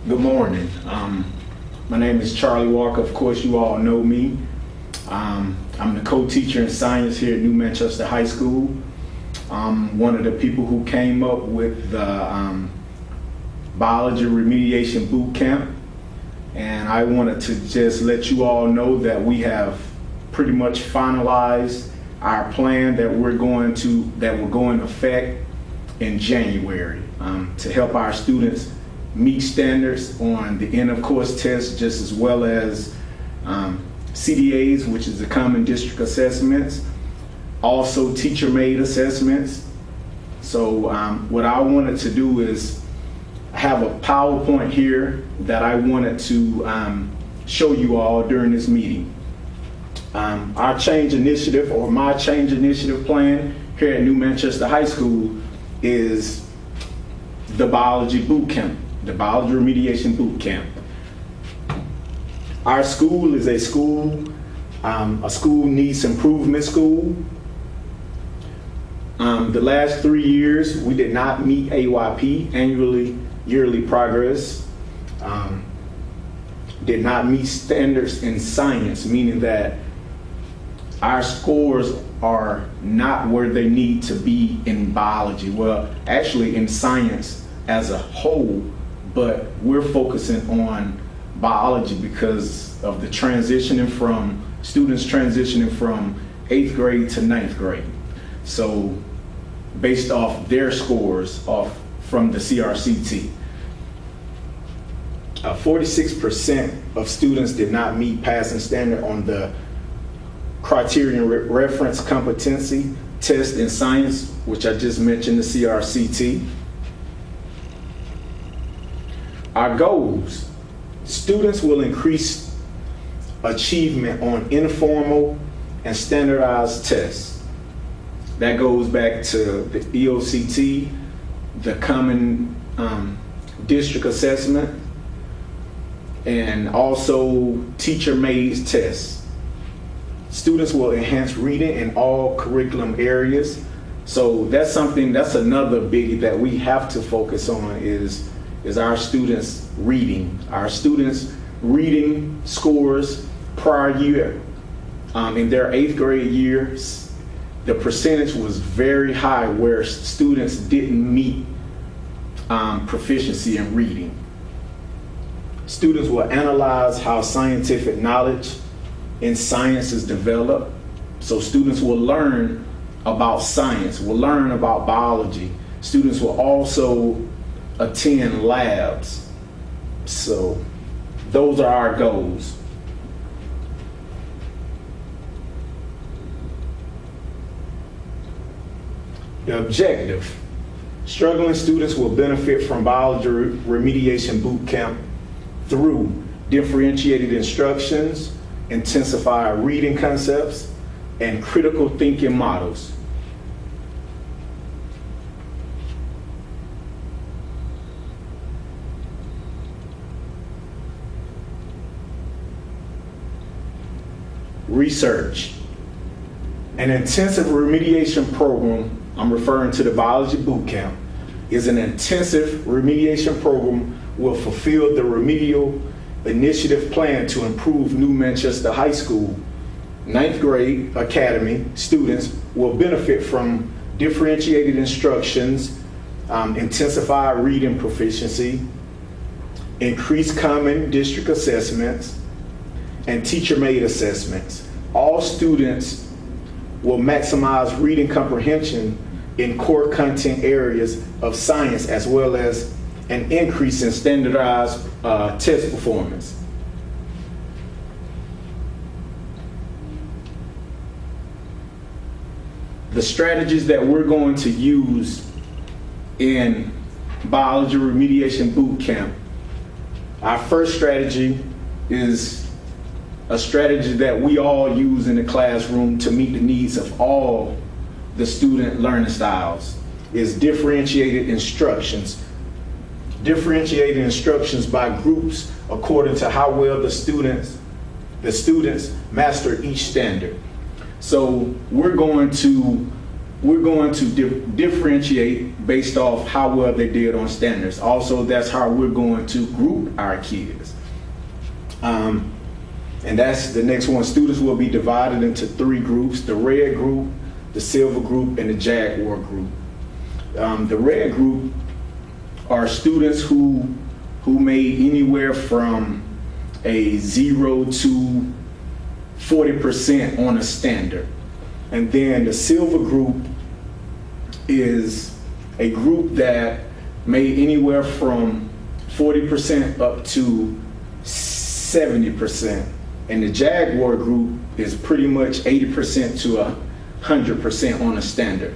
Good morning. My name is Charlie Walker. Of course, you all know me. I'm the co-teacher in science here at New Manchester High School. I'm one of the people who came up with the Biology Remediation Bootcamp. And I wanted to just let you all know that we have pretty much finalized our plan that will go into effect in January to help our students meet standards on the end of course tests, just as well as CDAs, which is the Common District Assessments, also teacher-made assessments. So what I wanted to do is have a PowerPoint here that I wanted to show you all during this meeting. Our change initiative, or my change initiative plan here at New Manchester High School, is the Biology Bootcamp, the Biology Remediation Bootcamp. Our school is a school needs improvement school. The last 3 years, we did not meet AYP, yearly progress. Did not meet standards in science, meaning that our scores are not where they need to be in biology. Well, actually in science as a whole, but we're focusing on biology because of the students transitioning from 8th grade to 9th grade. So based off their scores from the CRCT. 46% of students did not meet passing standard on the Criterion Reference Competency Test in Science, which I just mentioned, the CRCT. Our goals: students will increase achievement on informal and standardized tests. That goes back to the EOCT, the Common District Assessment, and also teacher-made tests. Students will enhance reading in all curriculum areas. So that's another biggie that we have to focus on is our students' reading. Our students' reading scores prior year, in their 8th grade years, the percentage was very high where students didn't meet proficiency in reading. Students will analyze how scientific knowledge in science is developed. So students will learn about science, will learn about biology. Students will also attend labs. So those are our goals. The objective: struggling students will benefit from Biology Remediation Bootcamp through differentiated instructions, intensified reading concepts, and critical thinking models. Research. An intensive remediation program, I'm referring to the Biology Bootcamp, is an intensive remediation program will fulfill the remedial initiative plan to improve New Manchester High School 9th grade academy students will benefit from differentiated instructions, intensified reading proficiency, increased common district assessments, and teacher-made assessments. All students will maximize reading comprehension in core content areas of science, as well as an increase in standardized test performance. The strategies that we're going to use in Biology Remediation Bootcamp, our first strategy is a strategy that we all use in the classroom to meet the needs of all the student learning styles, is differentiated instructions. Differentiated instructions by groups according to how well the students master each standard. So we're going to we're going to differentiate based off how well they did on standards. Also, that's how we're going to group our kids. And that's the next one. Students will be divided into 3 groups: the red group, the silver group, and the jaguar group. The red group are students who made anywhere from a 0 to 40% on a standard. And then the silver group is a group that made anywhere from 40% up to 70%. And the jaguar group is pretty much 80% to 100% on a standard.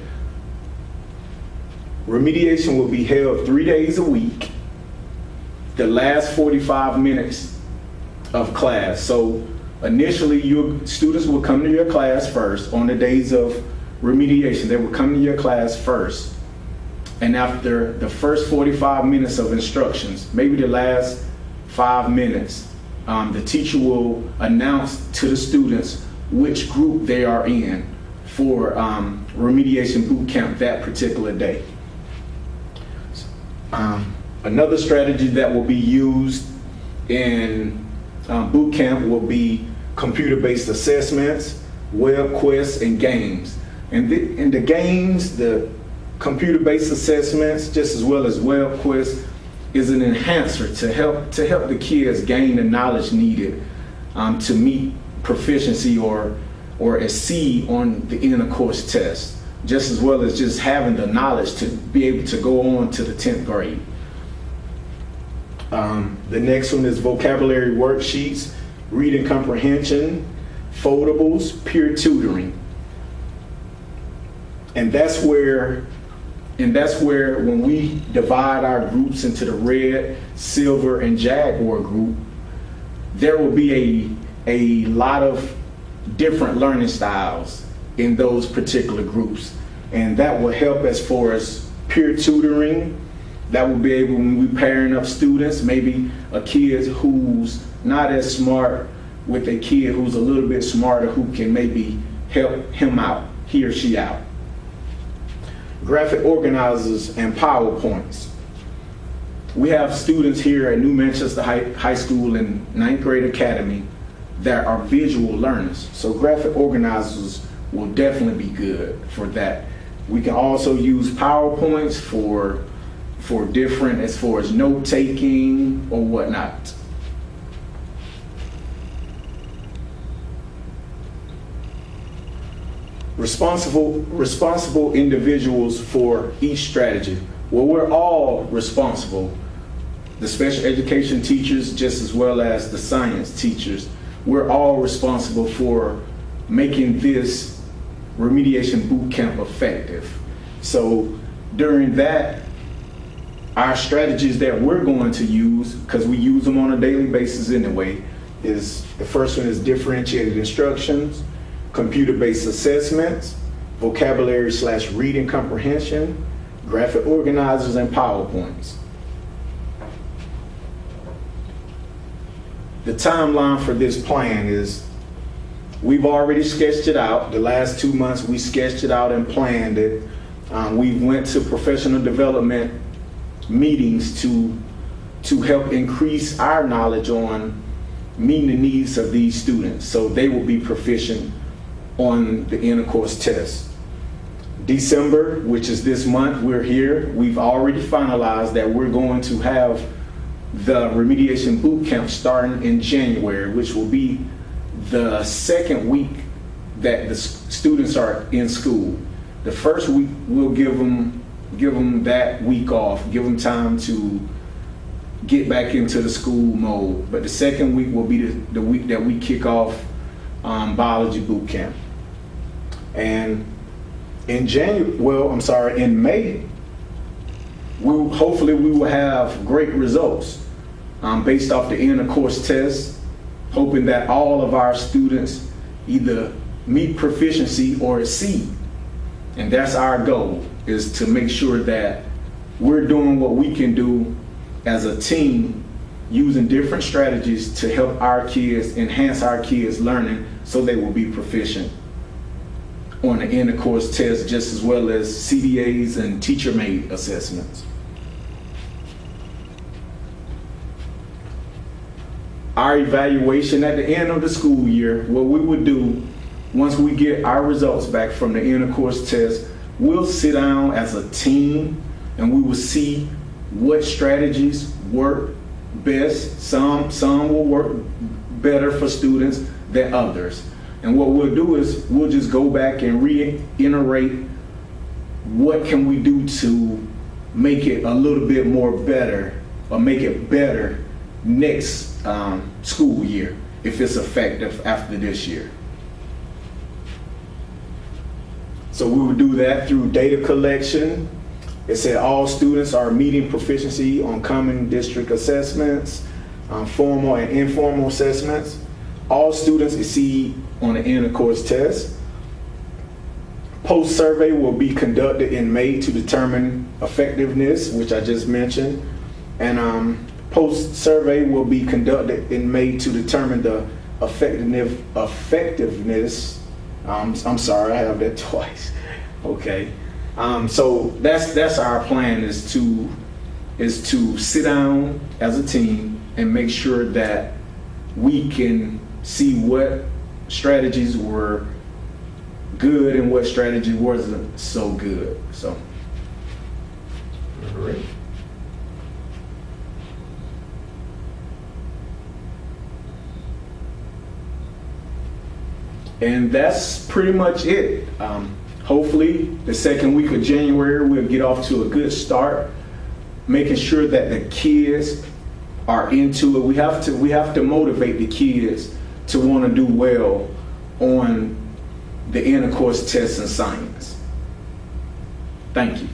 Remediation will be held 3 days a week, the last 45 minutes of class. So initially, your students will come to your class first on the days of remediation. They will come to your class first. And after the first 45 minutes of instructions, maybe the last 5 minutes, the teacher will announce to the students which group they are in for remediation boot camp that particular day. Another strategy that will be used in boot camp will be computer-based assessments, web quests, and games. And the games, the computer-based assessments, just as well as web quests, is an enhancer to help the kids gain the knowledge needed to meet proficiency or exceed on the end of course test, just as well as just having the knowledge to be able to go on to the 10th grade. The next one is vocabulary worksheets, reading comprehension, foldables, peer tutoring. And that's where when we divide our groups into the red, silver, and jaguar group, there will be a lot of different learning styles in those particular groups. And that will help as far as peer tutoring. That will be able, when we pairing up students, maybe a kid who's not as smart with a kid who's a little bit smarter who can maybe help him out, he or she out. Graphic organizers and PowerPoints. We have students here at New Manchester High School and 9th grade academy that are visual learners. So graphic organizers will definitely be good for that. We can also use PowerPoints for different, as far as note taking or whatnot. Responsible individuals for each strategy. Well, we're all responsible. The special education teachers, just as well as the science teachers, we're all responsible for making this remediation boot camp effective. So during that, our strategies that we're going to use, because we use them on a daily basis anyway, is the first one is differentiated instructions, computer-based assessments, vocabulary/reading comprehension, graphic organizers, and PowerPoints. The timeline for this plan is, we've already sketched it out. The last 2 months we sketched it out and planned it. We went to professional development meetings to help increase our knowledge on meeting the needs of these students so they will be proficient on the end of course test. December, which is this month, we're here. We've already finalized that we're going to have the remediation boot camp starting in January, which will be the second week that the students are in school. The first week we'll give them that week off, give them time to get back into the school mode. But the second week will be the week that we kick off biology boot camp. And in May, hopefully we will have great results based off the end of course test, hoping that all of our students either meet proficiency or exceed. And that's our goal, is to make sure that we're doing what we can do as a team, using different strategies to help our kids, enhance our kids' learning so they will be proficient. on the end of course tests, just as well as CDAs and teacher-made assessments. Our evaluation at the end of the school year, what we would do once we get our results back from the end of course test, we'll sit down as a team and we will see what strategies work best. Some will work better for students than others. And what we'll do is we'll just go back and reiterate what can we do to make it a little bit more better, or make it better next school year if it's effective after this year. So we would do that through data collection. It said all students are meeting proficiency on common district assessments, formal and informal assessments. All students exceed on the end of course test. Post-survey will be conducted in May to determine effectiveness, which I just mentioned. And post-survey will be conducted in May to determine the effectiveness. I'm sorry, I have that twice. Okay. So that's our plan, is to sit down as a team and make sure that we can see what strategies were good and what strategy wasn't so good. So, all right. And that's pretty much it. Hopefully, the second week of January, we'll get off to a good start, making sure that the kids are into it. We have to motivate the kids to want to do well on the end of course tests in science. Thank you.